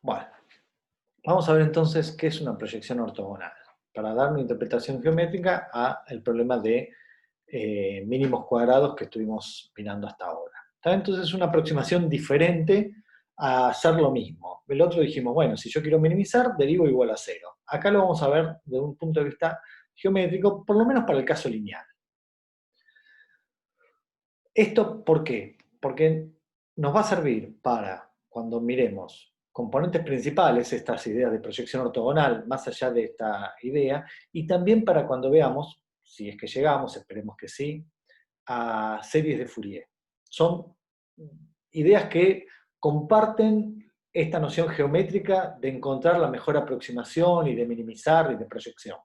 Bueno, vamos a ver entonces qué es una proyección ortogonal, para dar una interpretación geométrica al problema de mínimos cuadrados que estuvimos mirando hasta ahora. ¿Está? Entonces es una aproximación diferente a hacer lo mismo. El otro dijimos, bueno, si yo quiero minimizar, derivo igual a cero. Acá lo vamos a ver de un punto de vista geométrico, por lo menos para el caso lineal. ¿Esto por qué? Porque nos va a servir para, cuando miremos componentes principales, estas ideas de proyección ortogonal, más allá de esta idea, y también para cuando veamos, si es que llegamos, esperemos que sí, a series de Fourier. Son ideas que comparten esta noción geométrica de encontrar la mejor aproximación y de minimizar y de proyección.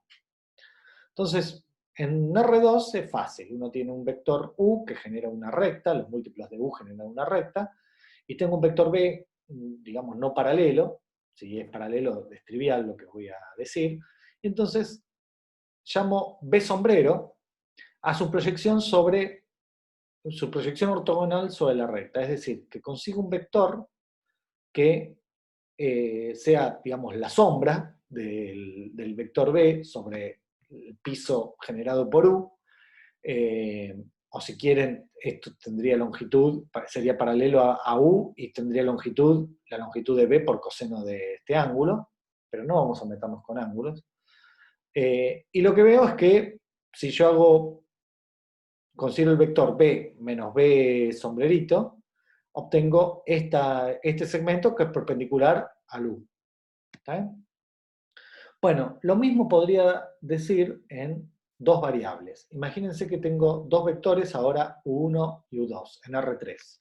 Entonces, en R2 es fácil. Uno tiene un vector U que genera una recta, los múltiplos de U generan una recta, y tengo un vector B, digamos, no paralelo, si es paralelo es trivial lo que voy a decir, y entonces llamo B sombrero a su proyección ortogonal sobre la recta, es decir, que consigo un vector que sea, digamos, la sombra del vector B sobre el piso generado por U, o si quieren, esto tendría longitud, sería paralelo a U y tendría longitud, la longitud de B por coseno de este ángulo, pero no vamos a meternos con ángulos. Y lo que veo es que si yo considero el vector B menos B sombrerito, obtengo este segmento que es perpendicular al U. ¿Está bien? Bueno, lo mismo podría decir en dos variables. Imagínense que tengo dos vectores, ahora U1 y U2, en R3.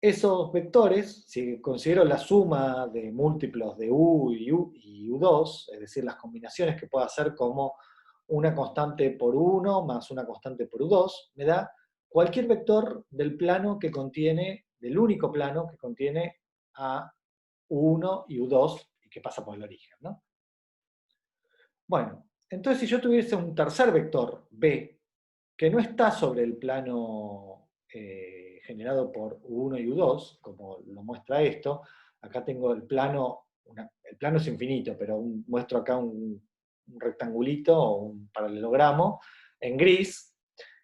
Esos vectores, si considero la suma de múltiplos de U y U2, es decir, las combinaciones que puedo hacer como una constante por U1 más una constante por U2, me da cualquier vector del plano que contiene, del único plano que contiene a U1 y U2 y que pasa por el origen, ¿no? Bueno, entonces si yo tuviese un tercer vector, B, que no está sobre el plano generado por U1 y U2, como lo muestra esto, acá tengo el plano, el plano es infinito, pero muestro acá un rectangulito o un paralelogramo en gris,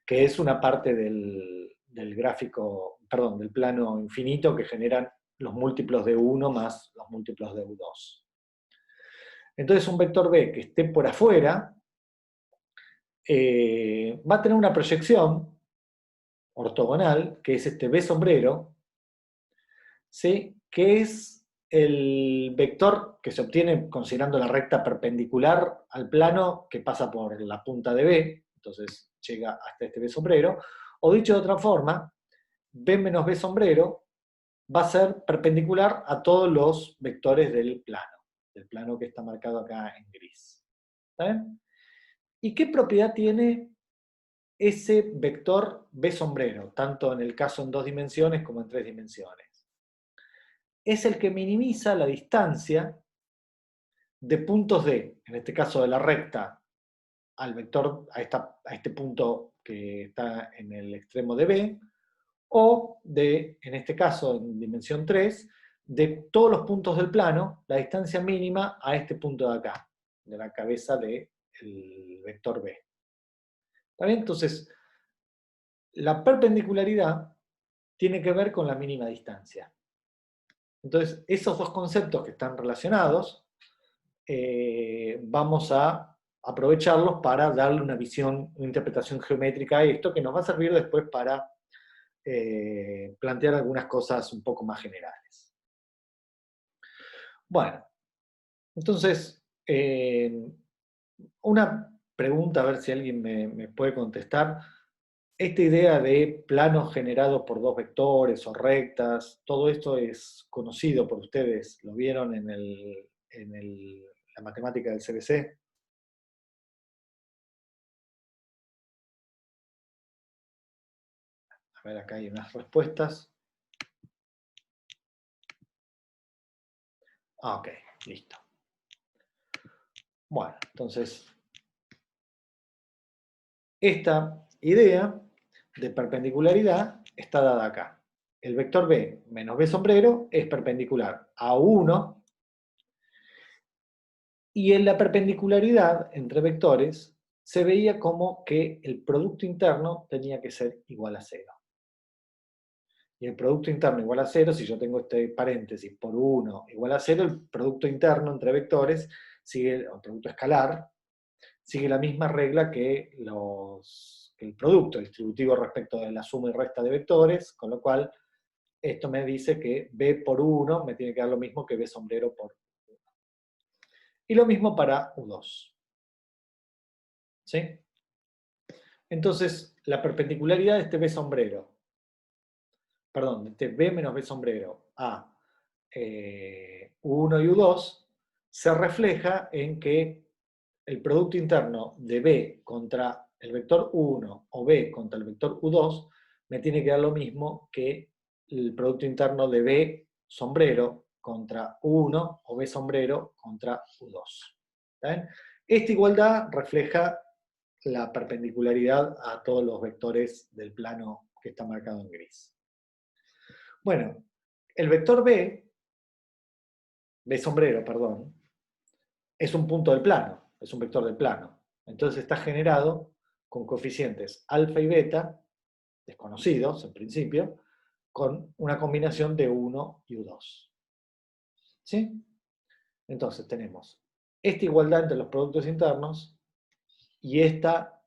que es una parte del gráfico, perdón, del plano infinito que generan los múltiplos de U1 más los múltiplos de U2. Entonces un vector B que esté por afuera va a tener una proyección ortogonal, que es este B sombrero, ¿sí? Que es el vector que se obtiene considerando la recta perpendicular al plano que pasa por la punta de B, entonces llega hasta este B sombrero, o dicho de otra forma, B menos B sombrero va a ser perpendicular a todos los vectores del plano que está marcado acá en gris. ¿Está bien? ¿Y qué propiedad tiene ese vector B sombrero, tanto en el caso en 2 dimensiones como en 3 dimensiones? Es el que minimiza la distancia de puntos en este caso de la recta, al vector, a este punto que está en el extremo de B, o en este caso, en dimensión 3, de todos los puntos del plano, la distancia mínima a este punto de acá, de la cabeza del vector B. ¿Está bien? Entonces, la perpendicularidad tiene que ver con la mínima distancia. Entonces, esos dos conceptos que están relacionados, vamos a aprovecharlos para darle una visión, una interpretación geométrica a esto, que nos va a servir después para plantear algunas cosas un poco más generales. Bueno, entonces, una pregunta, a ver si alguien me puede contestar. Esta idea de planos generados por dos vectores o rectas, todo esto es conocido por ustedes, ¿lo vieron la matemática del CBC? A ver, acá hay unas respuestas. Ah, ok, listo. Bueno, entonces, esta idea de perpendicularidad está dada acá. el vector B menos B sombrero es perpendicular a 1, y en la perpendicularidad entre vectores se veía como que el producto interno tenía que ser igual a 0. Y el producto interno igual a 0, si yo tengo este paréntesis por 1 igual a 0, el producto interno entre vectores, sigue, o el producto escalar, sigue la misma regla que el producto distributivo respecto de la suma y resta de vectores, con lo cual esto me dice que B por 1 me tiene que dar lo mismo que B sombrero por 1. Y lo mismo para U2. ¿Sí? Entonces, la perpendicularidad de este B sombrero, perdón, de este B menos B sombrero a U1 y U2, se refleja en que el producto interno de B contra el vector U1 o B contra el vector U2 me tiene que dar lo mismo que el producto interno de B sombrero contra U1 o B sombrero contra U2. ¿Bien? Esta igualdad refleja la perpendicularidad a todos los vectores del plano que está marcado en gris. Bueno, el vector B sombrero, perdón, es un punto del plano, es un vector del plano. Entonces está generado con coeficientes alfa y beta, desconocidos en principio, con una combinación de 1 y U2. ¿Sí? Entonces tenemos esta igualdad entre los productos internos y esta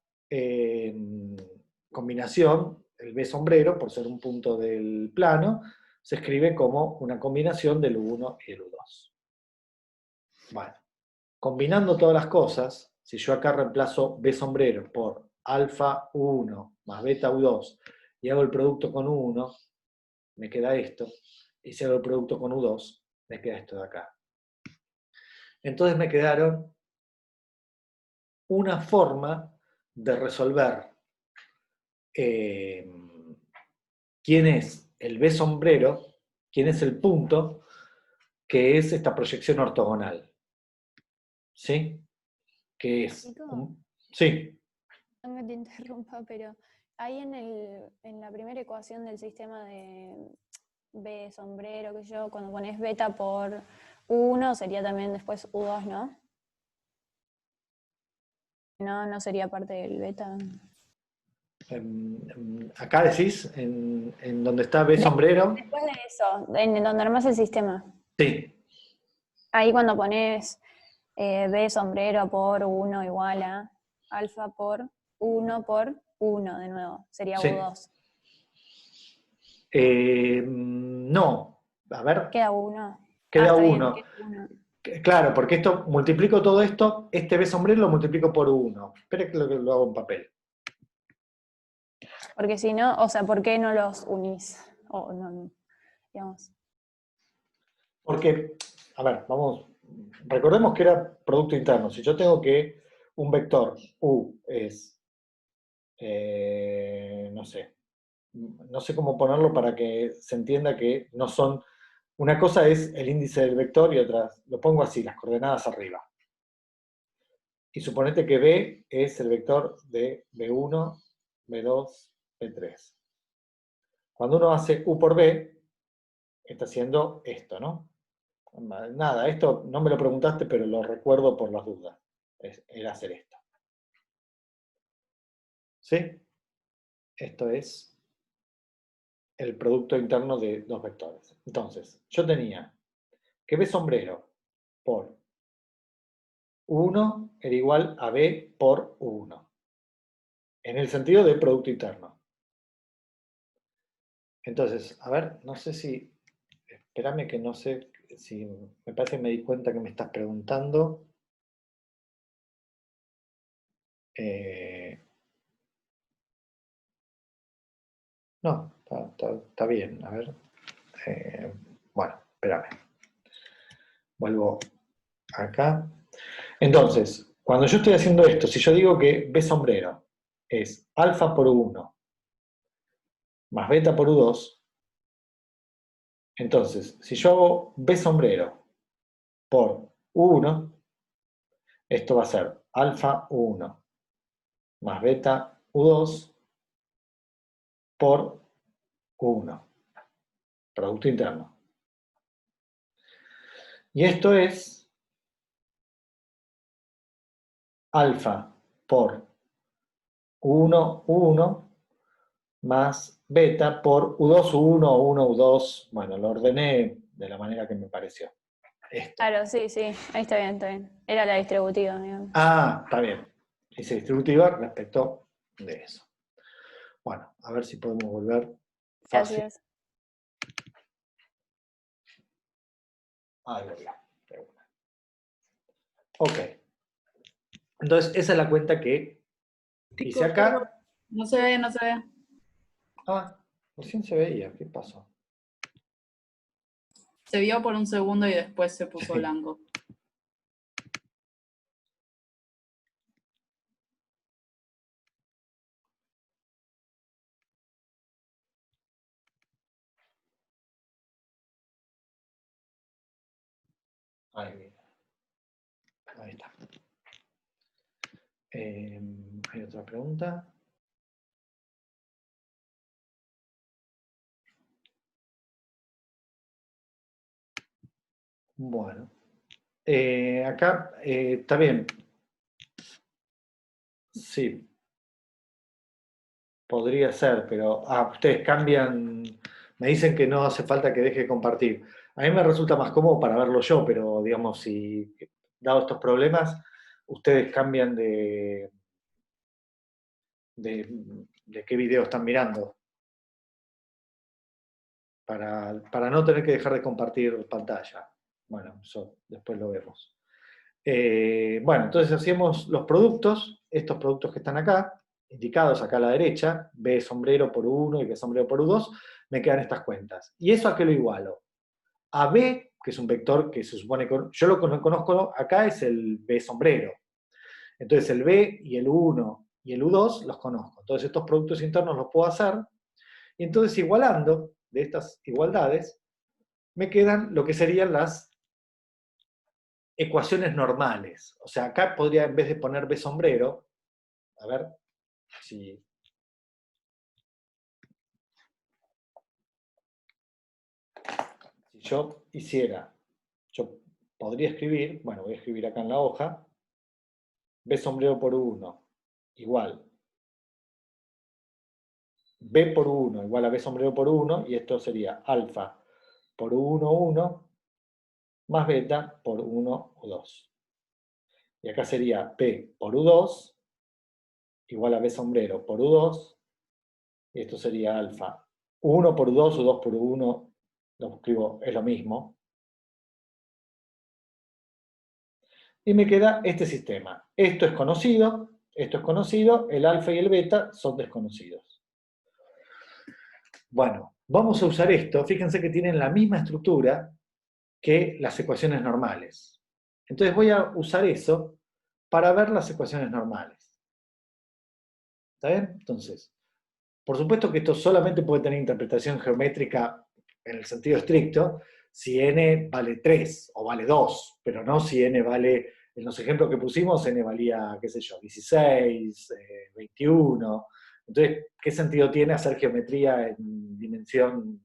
combinación, el B sombrero, por ser un punto del plano, se escribe como una combinación del U1 y el U2. Bueno, combinando todas las cosas, si yo acá reemplazo B sombrero por alfa U1 más beta U2 y hago el producto con U1, me queda esto, y si hago el producto con U2, me queda esto de acá. Entonces me quedaron una forma de resolver quién es el B sombrero, quién es el punto, que es esta proyección ortogonal. ¿Sí? Que es... Sí. No me te interrumpa, pero ahí en la primera ecuación del sistema de B sombrero, que yo, cuando pones beta por 1, sería también después U2, ¿no? No sería parte del beta. Acá decís, en donde está B sombrero. Después de eso, en donde armas el sistema. Sí. Ahí cuando pones B sombrero por 1 igual a alfa por 1 de nuevo, sería Sí. U2. No. A ver. Queda 1. Queda Está bien, 1. queda 1. Claro, porque esto, multiplico todo esto, este B sombrero lo multiplico por 1. Espera que lo hago en papel. Porque si no, o sea, ¿por qué no los unís? O no, digamos. Porque, a ver, vamos, recordemos que era producto interno. Si yo tengo que un vector U es, no sé cómo ponerlo para que se entienda que no son, una cosa es el índice del vector y otra, lo pongo así, las coordenadas arriba. Y suponete que B es el vector de B1, B2, B3. Cuando uno hace U por B, está haciendo esto, ¿no? Nada, esto no me lo preguntaste, pero lo recuerdo por las dudas. Era hacer esto. ¿Sí? Esto es el producto interno de dos vectores. Entonces, yo tenía que B sombrero por 1 era igual a B por 1. En el sentido de producto interno. Entonces, a ver, no sé si... Espérame que no sé si... Me parece que me di cuenta que me estás preguntando. No, está bien. A ver. Bueno, espérame. Vuelvo acá. Entonces, cuando yo estoy haciendo esto, si yo digo que B sombrero es alfa por 1 más beta por U2, entonces, si yo hago B sombrero por U1, esto va a ser alfa U1 más beta U2 por U1. Producto interno. Y esto es alfa por U1, U1, más beta por U2, U1, U1, U2. Bueno, lo ordené de la manera que me pareció. Esto. Claro, sí, sí, ahí está bien, está bien. Era la distributiva, digamos. Ah, está bien. Hice distributiva respecto de eso. Bueno, a ver si podemos volver fácil. Gracias. Ahí voy. De una. Ok. Entonces, esa es la cuenta que hice Chicos, perdón, acá. no se ve, no se ve. Ah, recién se veía. ¿Qué pasó? Se vio por un segundo y después se puso Sí. blanco. Ahí está. ¿Hay otra pregunta? Bueno. Acá está bien. Sí. Podría ser, pero ustedes cambian, me dicen que no hace falta que deje de compartir. A mí me resulta más cómodo para verlo yo, pero digamos, si dado estos problemas, ustedes cambian de qué video están mirando, para no tener que dejar de compartir pantalla. Bueno, eso después lo vemos. Bueno, entonces hacemos los productos, estos productos que están acá, indicados acá a la derecha, B sombrero por U1 y B sombrero por U2, me quedan estas cuentas. ¿Y eso a qué lo igualo? A B, que es un vector que se supone que yo lo conozco acá, es el B sombrero. Entonces el B y el U1 y el U2 los conozco. Entonces estos productos internos los puedo hacer. Y entonces igualando de estas igualdades, me quedan lo que serían las ecuaciones normales. O sea, acá podría, en vez de poner B sombrero, a ver si... Si yo hiciera, yo podría escribir, bueno, voy a escribir acá en la hoja, B sombrero por 1 igual B por 1 igual a B sombrero por 1, y esto sería alfa por 1, 1, más beta por 1, U2. Y acá sería P por U2 igual a B sombrero por U2, y esto sería alfa 1 por U2, U2 por U1, lo escribo, es lo mismo. Y me queda este sistema. Esto es conocido, el alfa y el beta son desconocidos. Bueno, vamos a usar esto, fíjense que tienen la misma estructura que las ecuaciones normales. Entonces voy a usar eso para ver las ecuaciones normales. ¿Está bien? Entonces, por supuesto que esto solamente puede tener interpretación geométrica en el sentido estricto si n vale 3 o vale 2, pero no si n vale, en los ejemplos que pusimos, n valía, qué sé yo, 16, 21. Entonces, ¿qué sentido tiene hacer geometría en dimensión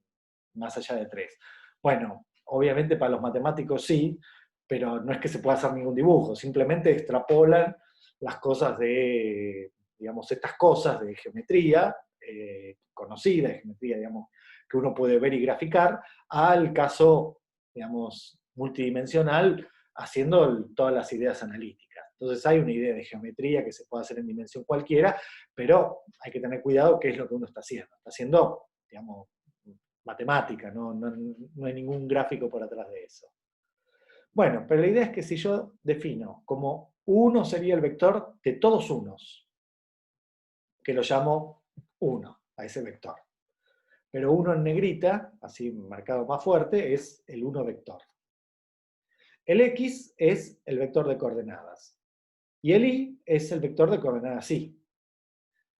más allá de 3? Bueno, obviamente para los matemáticos sí, pero no es que se pueda hacer ningún dibujo, simplemente extrapolan las cosas de, digamos, estas cosas de geometría conocida, de geometría, digamos, que uno puede ver y graficar, al caso, digamos, multidimensional, haciendo todas las ideas analíticas. Entonces hay una idea de geometría que se puede hacer en dimensión cualquiera, pero hay que tener cuidado qué es lo que uno está haciendo. Está haciendo, digamos, matemática, no hay ningún gráfico por atrás de eso. Bueno, pero la idea es que si yo defino como 1 sería el vector de todos unos, que lo llamo 1 a ese vector. Pero 1 en negrita, así marcado más fuerte, es el 1 vector. El X es el vector de coordenadas. Y el Y es el vector de coordenadas Y.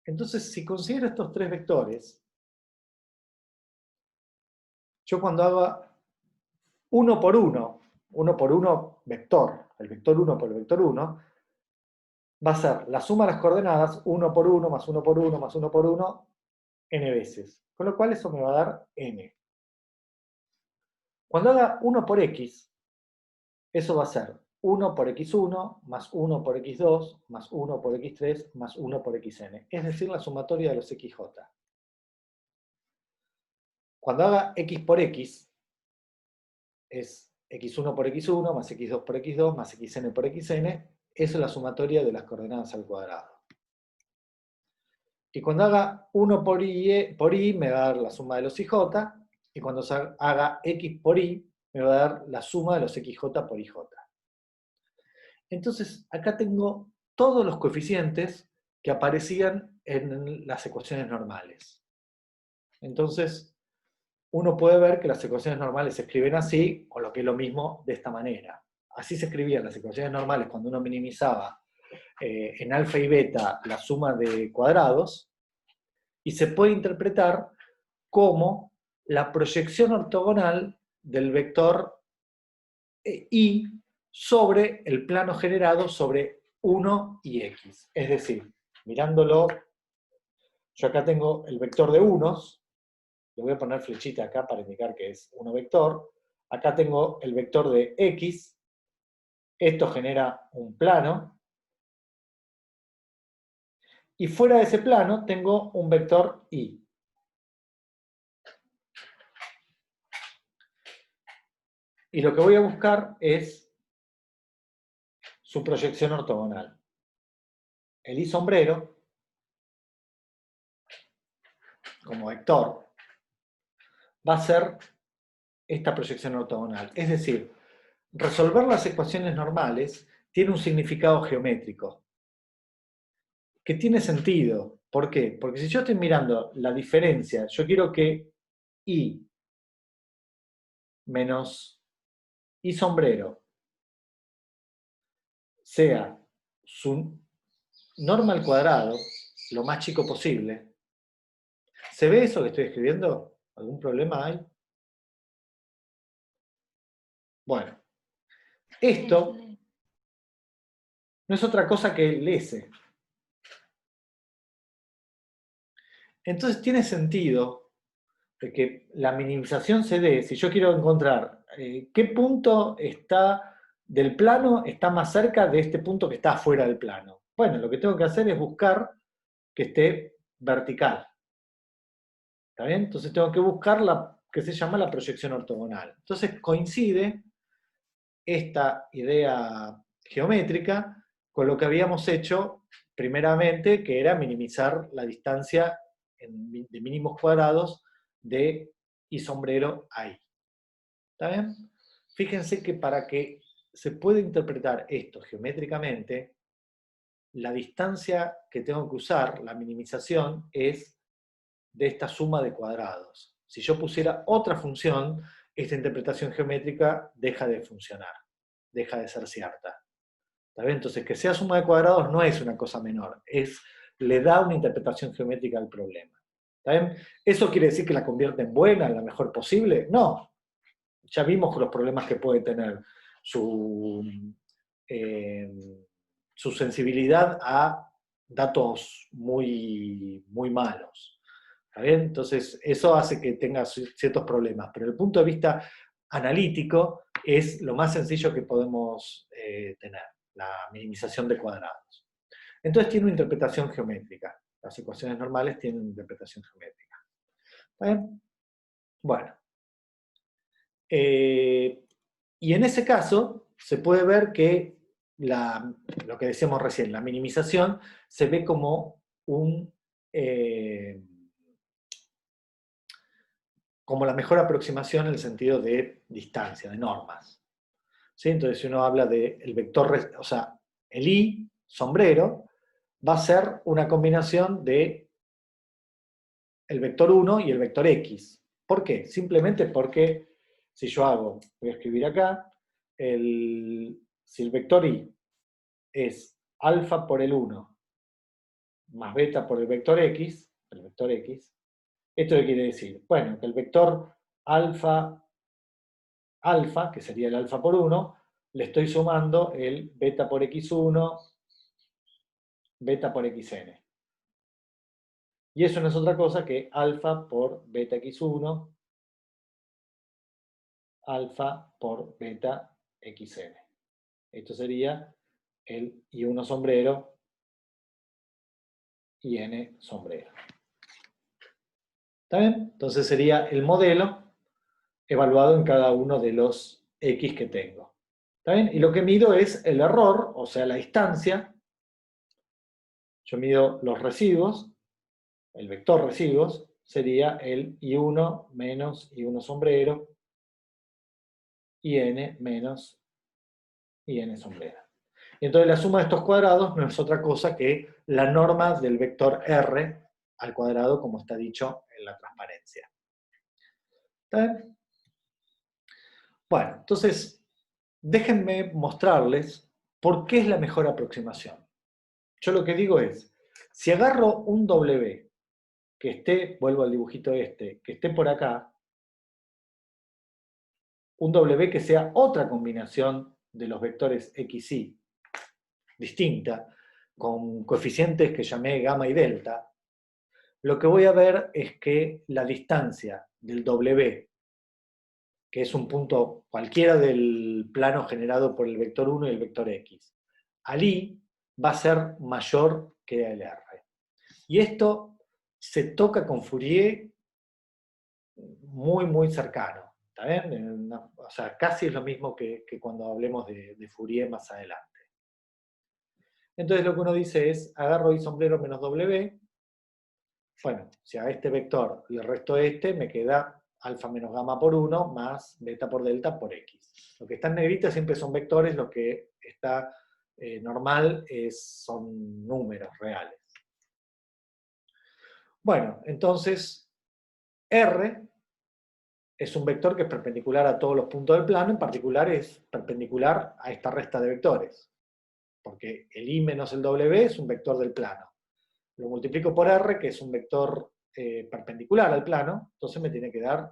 Entonces, si considero estos tres vectores, yo cuando haga 1 por 1 vector, el vector 1 por el vector 1, va a ser la suma de las coordenadas 1 por 1 más 1 por 1 más 1 por 1 n veces. Con lo cual eso me va a dar n. Cuando haga 1 por x, eso va a ser 1 por x1 más 1 por x2 más 1 por x3 más 1 por xn. Es decir, la sumatoria de los xj. Cuando haga x por x, es x1 por x1 más x2 por x2 más xn por xn. Eso es la sumatoria de las coordenadas al cuadrado. Y cuando haga 1 por y me va a dar la suma de los ij. Y cuando haga x por y, me va a dar la suma de los xj por ij. Entonces, acá tengo todos los coeficientes que aparecían en las ecuaciones normales. Entonces, uno puede ver que las ecuaciones normales se escriben así, o lo que es lo mismo, de esta manera. Así se escribían las ecuaciones normales cuando uno minimizaba en alfa y beta la suma de cuadrados, y se puede interpretar como la proyección ortogonal del vector y sobre el plano generado sobre 1 y x. Es decir, mirándolo, yo acá tengo el vector de unos, le voy a poner flechita acá para indicar que es 1 vector, acá tengo el vector de x, esto genera un plano, y fuera de ese plano tengo un vector y. Y lo que voy a buscar es su proyección ortogonal. El y sombrero, como vector, va a ser esta proyección ortogonal. Es decir, resolver las ecuaciones normales tiene un significado geométrico, que tiene sentido. ¿Por qué? Porque si yo estoy mirando la diferencia, yo quiero que y menos y sombrero sea su norma al cuadrado, lo más chico posible. ¿Se ve eso que estoy escribiendo? ¿Algún problema hay? Bueno, esto no es otra cosa que el S. Entonces tiene sentido de que la minimización se dé, si yo quiero encontrar qué punto del plano está más cerca de este punto que está afuera del plano. Bueno, lo que tengo que hacer es buscar que esté vertical. ¿Está bien? Entonces tengo que buscar la que se llama la proyección ortogonal. Entonces coincide esta idea geométrica con lo que habíamos hecho primeramente, que era minimizar la distancia de mínimos cuadrados de y sombrero a i. ¿Está bien? Fíjense que para que se pueda interpretar esto geométricamente, la distancia que tengo que usar, la minimización, es de esta suma de cuadrados. Si yo pusiera otra función, esta interpretación geométrica deja de funcionar, deja de ser cierta. ¿Está bien? Entonces, que sea suma de cuadrados no es una cosa menor, le da una interpretación geométrica al problema. ¿Está bien? ¿Eso quiere decir que la convierte en buena, en la mejor posible? No. Ya vimos los problemas que puede tener su sensibilidad a datos muy, muy malos. ¿Está bien? Entonces, eso hace que tenga ciertos problemas, pero desde el punto de vista analítico es lo más sencillo que podemos tener, la minimización de cuadrados. Entonces tiene una interpretación geométrica. Las ecuaciones normales tienen una interpretación geométrica. ¿Está bien? Bueno. Y en ese caso se puede ver que lo que decíamos recién, la minimización se ve como como la mejor aproximación en el sentido de distancia, de normas. ¿Sí? Entonces, si uno habla del vector, o sea, el i, sombrero, va a ser una combinación de el vector 1 y el vector x. ¿Por qué? Simplemente porque si yo voy a escribir acá, si el vector i es alfa por el 1 más beta por el vector x, ¿esto qué quiere decir? Bueno, que el vector alfa, que sería el alfa por 1, le estoy sumando el beta por x1, beta por xn. Y eso no es otra cosa que alfa por beta x1, alfa por beta xn. Esto sería el I1 sombrero y n sombrero. ¿Está bien? Entonces sería el modelo evaluado en cada uno de los x que tengo. ¿Está bien? Y lo que mido es el error, o sea, la distancia. Yo mido los residuos, el vector residuos sería el I1 menos I1 sombrero, IN menos IN sombrero. Y entonces la suma de estos cuadrados no es otra cosa que la norma del vector R al cuadrado, como está dicho en la transparencia. ¿Está bien? Bueno, entonces, déjenme mostrarles por qué es la mejor aproximación. Yo lo que digo es, si agarro un W que esté, vuelvo al dibujito este, que esté por acá, un W que sea otra combinación de los vectores x, y, distinta, con coeficientes que llamé gamma y delta, lo que voy a ver es que la distancia del W, que es un punto cualquiera del plano generado por el vector 1 y el vector x, al I va a ser mayor que el R. Y esto se toca con Fourier muy, muy cercano. ¿Está bien? O sea, casi es lo mismo que cuando hablemos de Fourier más adelante. Entonces lo que uno dice es, agarro I sombrero menos W, bueno, si a este vector le resto este, me queda alfa menos gamma por 1 más beta por delta por x. Lo que está en negrita siempre son vectores, lo que está normal son números reales. Bueno, entonces R es un vector que es perpendicular a todos los puntos del plano, en particular es perpendicular a esta resta de vectores, porque el I menos el W es un vector del plano. Lo multiplico por R, que es un vector perpendicular al plano, entonces me tiene que dar,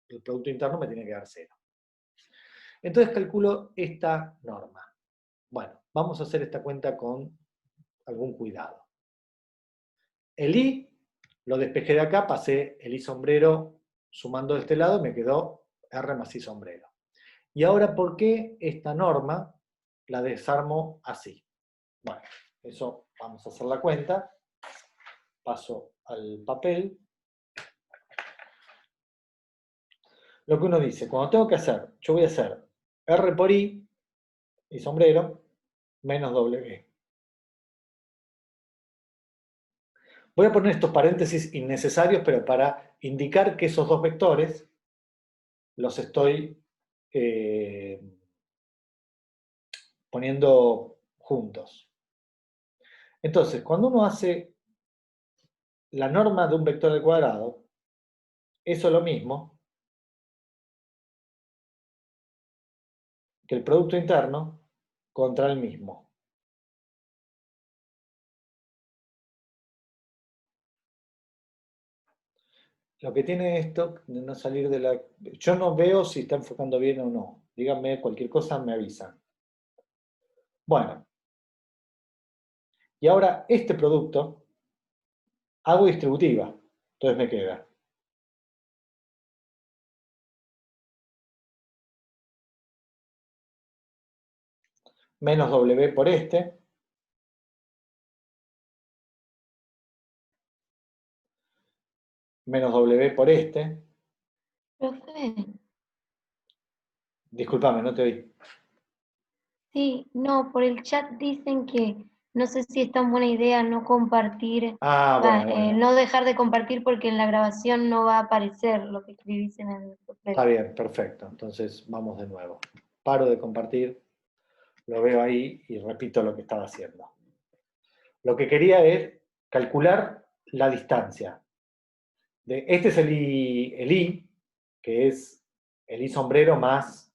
el producto interno me tiene que dar 0. Entonces calculo esta norma. Bueno, vamos a hacer esta cuenta con algún cuidado. El I lo despejé de acá, pasé el I sombrero sumando de este lado, me quedó R más I sombrero. Y ahora, ¿por qué esta norma la desarmo así? Bueno, eso vamos a hacer la cuenta. Paso al papel. Lo que uno dice, cuando tengo que hacer, yo voy a hacer R por I sombrero, menos W. Voy a poner estos paréntesis innecesarios, pero para indicar que esos dos vectores los estoy poniendo juntos. Entonces, cuando uno hace la norma de un vector al cuadrado, eso es lo mismo que el producto interno contra el mismo. Lo que tiene esto de no salir de la... Yo no veo si está enfocando bien o no. Díganme cualquier cosa, me avisan. Bueno. Y ahora este producto hago distributiva. Entonces me queda menos W por este, menos W por este. Profe, Discúlpame, no te oí. sí, no, por el chat dicen que no sé si es tan buena idea no compartir, Bueno. no dejar de compartir porque en la grabación no va a aparecer lo que escribís en el papel. Está bien, perfecto. Entonces vamos de nuevo. Paro de compartir, lo veo ahí y repito lo que estaba haciendo. Lo que quería es calcular la distancia. Este es el I, que es el I sombrero más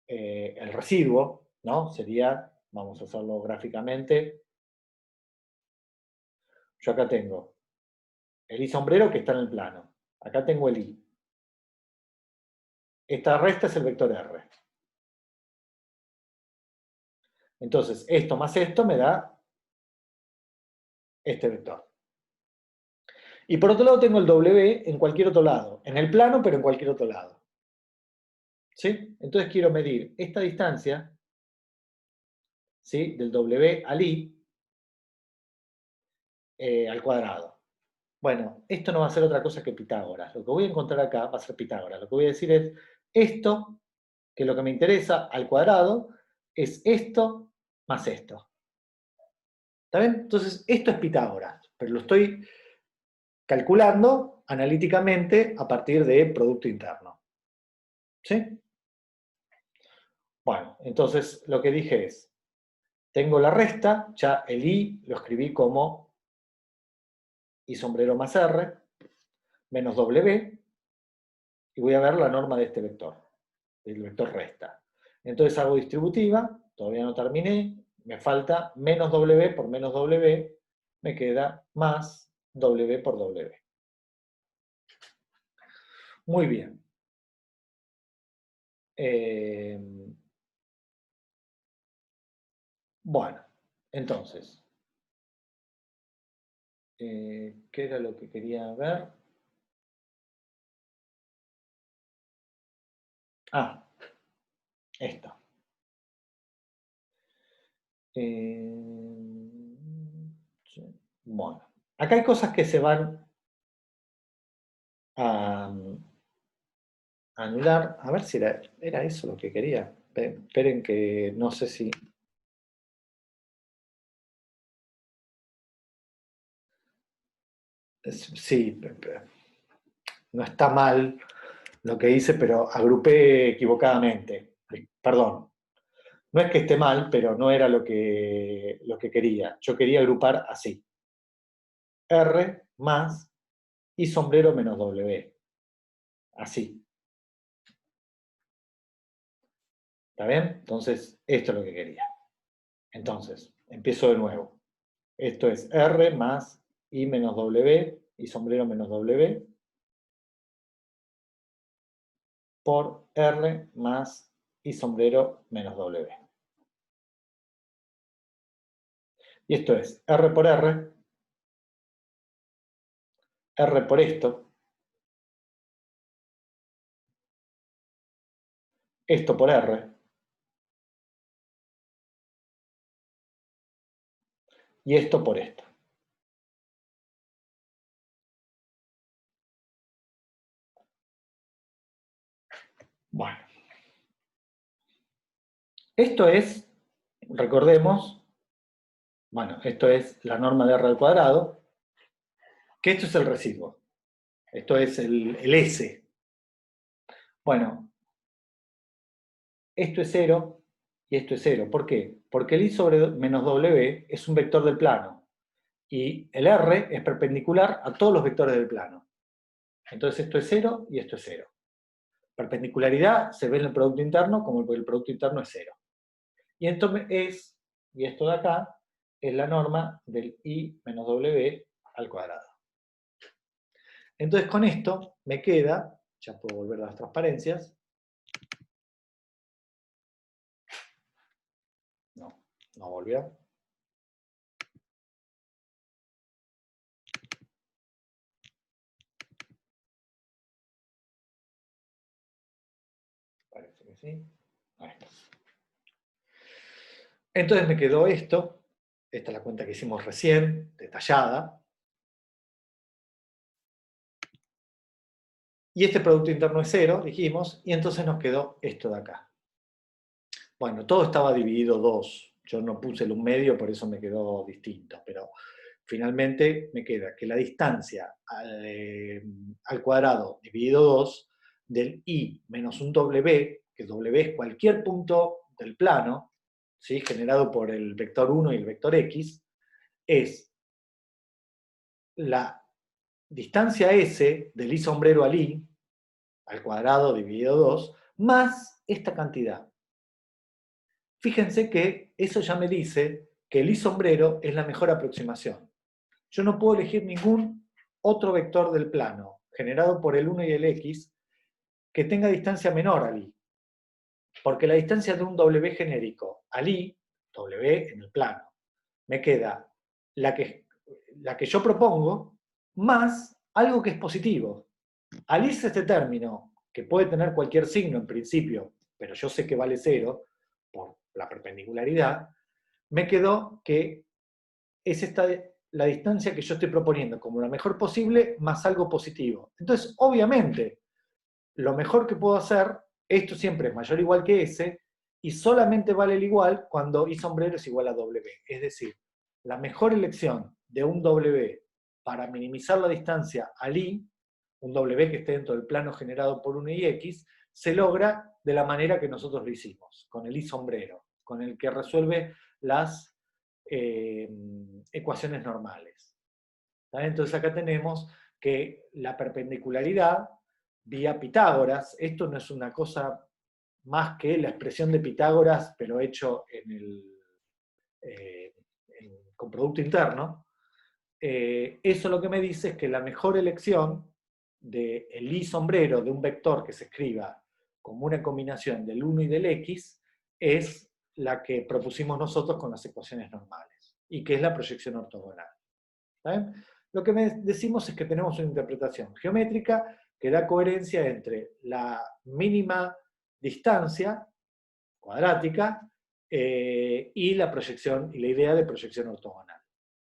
el residuo, ¿no? Sería, vamos a hacerlo gráficamente. Yo acá tengo el I sombrero que está en el plano. Acá tengo el I. Esta resta es el vector R. Entonces, esto más esto me da este vector. Y por otro lado tengo el W en cualquier otro lado. En el plano, pero en cualquier otro lado. ¿Sí? Entonces quiero medir esta distancia, ¿sí? Del W al I al cuadrado. Bueno, esto no va a ser otra cosa que Pitágoras. Lo que voy a encontrar acá va a ser Pitágoras. Lo que voy a decir es esto, que lo que me interesa al cuadrado, es esto más esto. ¿Está bien? Entonces, esto es Pitágoras, pero lo estoy calculando analíticamente a partir de Producto Interno. ¿Sí? Bueno, entonces lo que dije es, tengo la resta, ya el I lo escribí como I sombrero más R, menos W, y voy a ver la norma de este vector, del vector resta. Entonces hago distributiva, todavía no terminé, me falta menos W por menos W, me queda más W por W. Muy bien. Bueno, entonces, ¿qué era lo que quería ver? Ah, esto. Bueno, acá hay cosas que se van a anular. A ver si era eso lo que quería. Esperen que no sé si... Sí, no está mal lo que hice, pero agrupé equivocadamente. Perdón. No es que esté mal, pero no era lo que quería. Yo quería agrupar así. R más I sombrero menos W. Así. ¿Está bien? Entonces, esto es lo que quería. Entonces, empiezo de nuevo. Esto es R más I menos W, I sombrero menos W, por R más I sombrero menos W. Y esto es R por R, R por esto por R, y esto por esto. Bueno. Esto es, recordemos, bueno, esto es la norma de R al cuadrado, que esto es el residuo. Esto es el S. Bueno, esto es 0 y esto es 0. ¿Por qué? Porque el I sobre menos W es un vector del plano y el R es perpendicular a todos los vectores del plano. Entonces esto es 0 y esto es 0. Perpendicularidad se ve en el producto interno como el producto interno es 0. Y esto y esto de acá, es la norma del I menos W al cuadrado. Entonces con esto me queda, ya puedo volver a las transparencias. No volvió. Parece que sí. Ahí está. Entonces me quedó esto. Esta es la cuenta que hicimos recién, detallada. Y este producto interno es 0, dijimos, y entonces nos quedó esto de acá. Bueno, todo estaba dividido 2. Yo no puse el 1/2, por eso me quedó distinto, pero finalmente me queda que la distancia al cuadrado dividido 2 del I menos un W, que W es cualquier punto del plano, ¿sí? Generado por el vector 1 y el vector X, es la distancia S del I sombrero al I, al cuadrado dividido 2, más esta cantidad. Fíjense que eso ya me dice que el I sombrero es la mejor aproximación. Yo no puedo elegir ningún otro vector del plano, generado por el 1 y el X, que tenga distancia menor al I. Porque la distancia de un W genérico al I, W en el plano, me queda la que yo propongo, más algo que es positivo. Al irse este término que puede tener cualquier signo en principio, pero yo sé que vale 0 por la perpendicularidad, me quedó que es la distancia que yo estoy proponiendo como la mejor posible más algo positivo. Entonces, obviamente, lo mejor que puedo hacer, esto siempre es mayor o igual que S, y solamente vale el igual cuando I sombrero es igual a W. Es decir, la mejor elección de un W para minimizar la distancia al I, un W que esté dentro del plano generado por un IX, se logra de la manera que nosotros lo hicimos, con el I sombrero, con el que resuelve las ecuaciones normales. ¿Está? Entonces acá tenemos que la perpendicularidad vía Pitágoras, esto no es una cosa más que la expresión de Pitágoras, pero hecho con producto interno, eso lo que me dice es que la mejor elección del I sombrero de un vector que se escriba como una combinación del 1 y del X es la que propusimos nosotros con las ecuaciones normales, y que es la proyección ortogonal. ¿Está? Lo que decimos es que tenemos una interpretación geométrica que da coherencia entre la mínima distancia cuadrática y la proyección, y la idea de proyección ortogonal.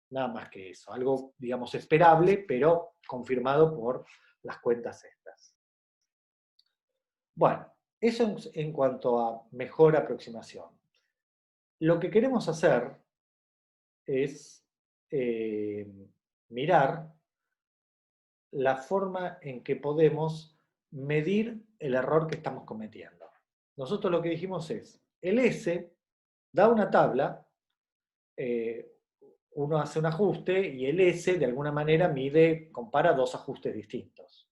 Nada más que eso, algo, digamos, esperable, pero confirmado por las cuentas estas. Bueno, eso en cuanto a mejor aproximación. Lo que queremos hacer es mirar la forma en que podemos medir el error que estamos cometiendo. Nosotros lo que dijimos es, el S da una tabla, uno hace un ajuste y el S de alguna manera compara dos ajustes distintos.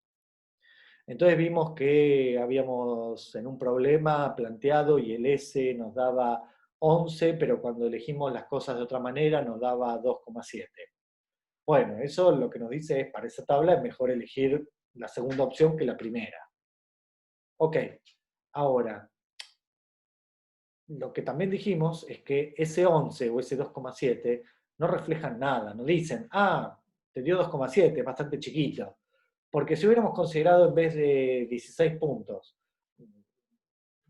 Entonces vimos que habíamos en un problema planteado y el S nos daba 11, pero cuando elegimos las cosas de otra manera nos daba 2,7. Bueno, eso lo que nos dice es, para esa tabla es mejor elegir la segunda opción que la primera. Ok, ahora, lo que también dijimos es que ese 11 o ese 2,7 no reflejan nada, no dicen, ah, te dio 2,7, es bastante chiquito. Porque si hubiéramos considerado en vez de 16 puntos,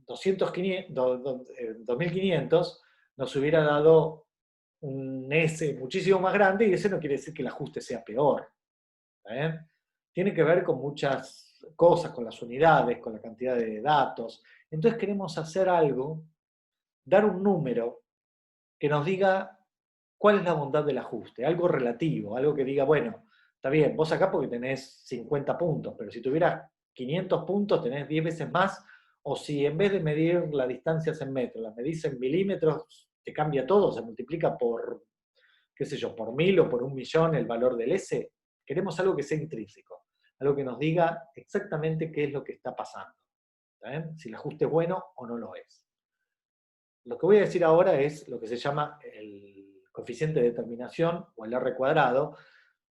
2500, nos hubiera dado un S muchísimo más grande, y ese no quiere decir que el ajuste sea peor. Tiene que ver con muchas cosas, con las unidades, con la cantidad de datos. Entonces queremos hacer algo, dar un número que nos diga cuál es la bondad del ajuste, algo relativo, algo que diga, bueno, está bien, vos acá porque tenés 50 puntos, pero si tuvieras 500 puntos tenés 10 veces más, o si en vez de medir las distancias en metros, las medís en milímetros, te cambia todo, se multiplica por, qué sé yo, por 1000 o por 1.000.000 el valor del S. Queremos algo que sea intrínseco, algo que nos diga exactamente qué es lo que está pasando, si el ajuste es bueno o no lo es. Lo que voy a decir ahora es lo que se llama el coeficiente de determinación, o el R cuadrado,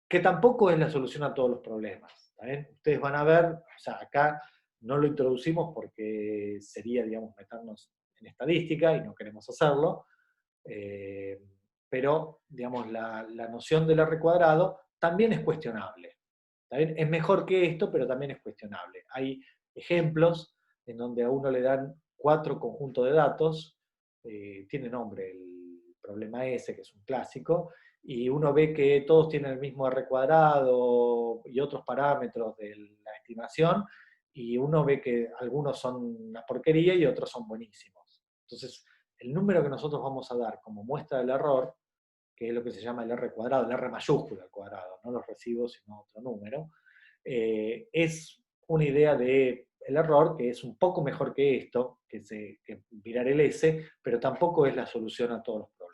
que tampoco es la solución a todos los problemas. Ustedes van a ver, o sea, acá no lo introducimos porque sería, digamos, meternos en estadística y no queremos hacerlo, pero, digamos, la noción del R cuadrado también es cuestionable. Es mejor que esto, pero también es cuestionable. Hay ejemplos en donde a uno le dan 4 conjuntos de datos, tiene nombre el problema ese, que es un clásico, y uno ve que todos tienen el mismo R cuadrado y otros parámetros de la estimación, y uno ve que algunos son una porquería y otros son buenísimos. Entonces, el número que nosotros vamos a dar como muestra del error, que es lo que se llama el R cuadrado, el R mayúscula al cuadrado, no los recibos, sino otro número, es una idea del error que es un poco mejor que esto, que mirar el S, pero tampoco es la solución a todos los problemas.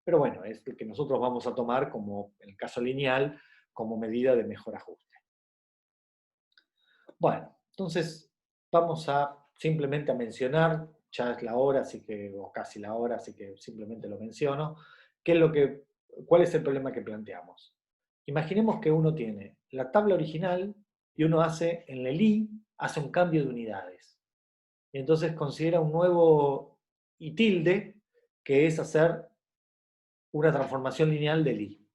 Pero bueno, es el que nosotros vamos a tomar como, en el caso lineal, como medida de mejor ajuste. Bueno, entonces vamos a simplemente a mencionar, ya es la hora, así que, o casi la hora, así que simplemente lo menciono, ¿cuál es el problema que planteamos? Imaginemos que uno tiene la tabla original y uno hace, en el I, hace un cambio de unidades. Y entonces considera un nuevo I tilde, que es hacer una transformación lineal del I.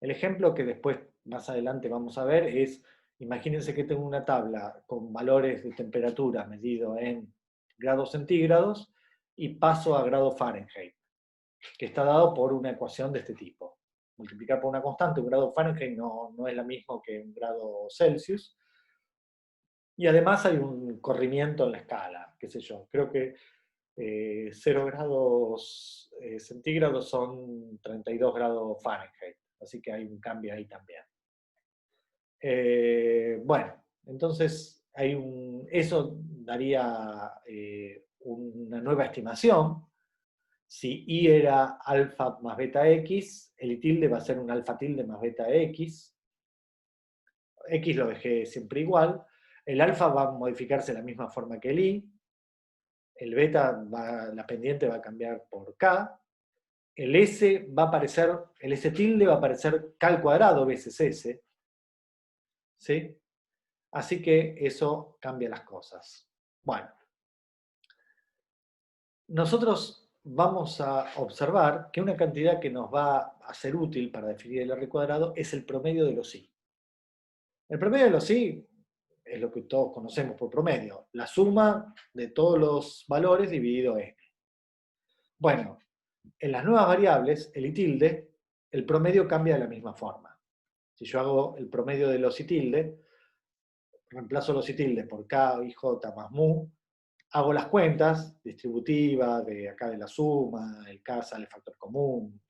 El ejemplo que después, más adelante, vamos a ver es, Imagínense que tengo una tabla con valores de temperatura medido en grados centígrados y paso a grado Fahrenheit, que está dado por una ecuación de este tipo. Multiplicar por una constante, un grado Fahrenheit no es lo mismo que un grado Celsius. Y además hay un corrimiento en la escala, qué sé yo. Creo que 0 grados centígrados son 32 grados Fahrenheit, así que hay un cambio ahí también. Bueno, entonces eso daría una nueva estimación. Si I era alfa más beta X, el I tilde va a ser un alfa tilde más beta X. X lo dejé siempre igual. El alfa va a modificarse de la misma forma que el I. El beta, la pendiente va a cambiar por K. El S va a aparecer, el S tilde va a aparecer K al cuadrado veces S. ¿Sí? Así que eso cambia las cosas. Bueno. Nosotros vamos a observar que una cantidad que nos va a ser útil para definir el R cuadrado es el promedio de los I. El promedio de los I es lo que todos conocemos por promedio, la suma de todos los valores dividido n. Bueno, en las nuevas variables, el I tilde, el promedio cambia de la misma forma. Si yo hago el promedio de los I tilde, reemplazo los I tilde por K y J más mu, hago las cuentas distributivas de acá de la suma, el K sale factor común,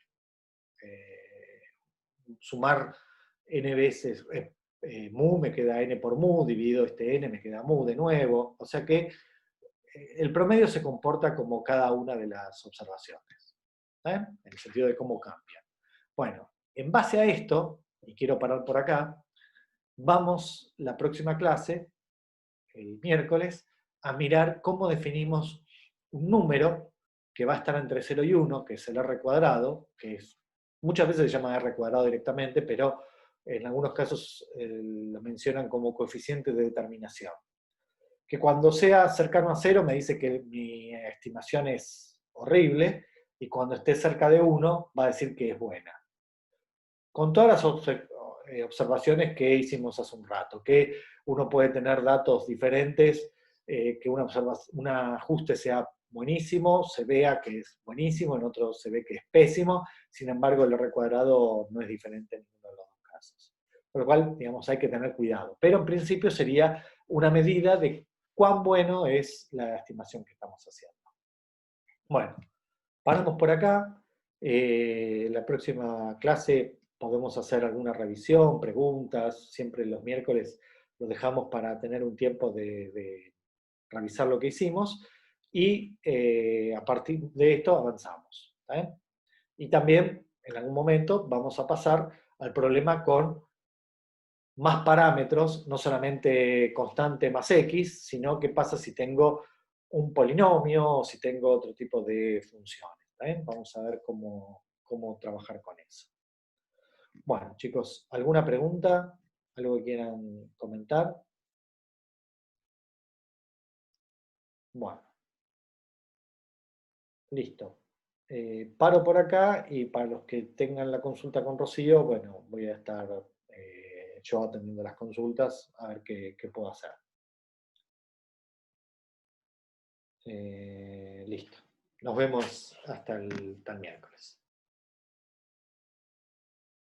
sumar n veces mu me queda n por mu, dividido este n me queda mu de nuevo, o sea que el promedio se comporta como cada una de las observaciones, en el sentido de cómo cambian. Bueno, en base a esto, y quiero parar por acá, vamos la próxima clase, el miércoles, a mirar cómo definimos un número que va a estar entre 0 y 1, que es el R cuadrado, que muchas veces se llama R cuadrado directamente, pero en algunos casos lo mencionan como coeficiente de determinación. Que cuando sea cercano a 0 me dice que mi estimación es horrible, y cuando esté cerca de 1 va a decir que es buena. Con todas las observaciones que hicimos hace un rato, que uno puede tener datos diferentes, que un ajuste sea buenísimo, se vea que es buenísimo, en otro se ve que es pésimo, sin embargo el R cuadrado no es diferente en ninguno de los dos casos. Por lo cual, digamos, hay que tener cuidado. Pero en principio sería una medida de cuán bueno es la estimación que estamos haciendo. Bueno, paramos por acá. La próxima clase podemos hacer alguna revisión, preguntas. Siempre los miércoles lo dejamos para tener un tiempo de revisar lo que hicimos. Y a partir de esto avanzamos. Y también, en algún momento, vamos a pasar al problema con más parámetros, no solamente constante más x, sino qué pasa si tengo un polinomio o si tengo otro tipo de funciones. Vamos a ver cómo trabajar con eso. Bueno, chicos, ¿alguna pregunta? ¿Algo que quieran comentar? Bueno. Listo. Paro por acá y para los que tengan la consulta con Rocío, bueno, voy a estar yo atendiendo las consultas a ver qué puedo hacer. Listo. Nos vemos hasta el miércoles.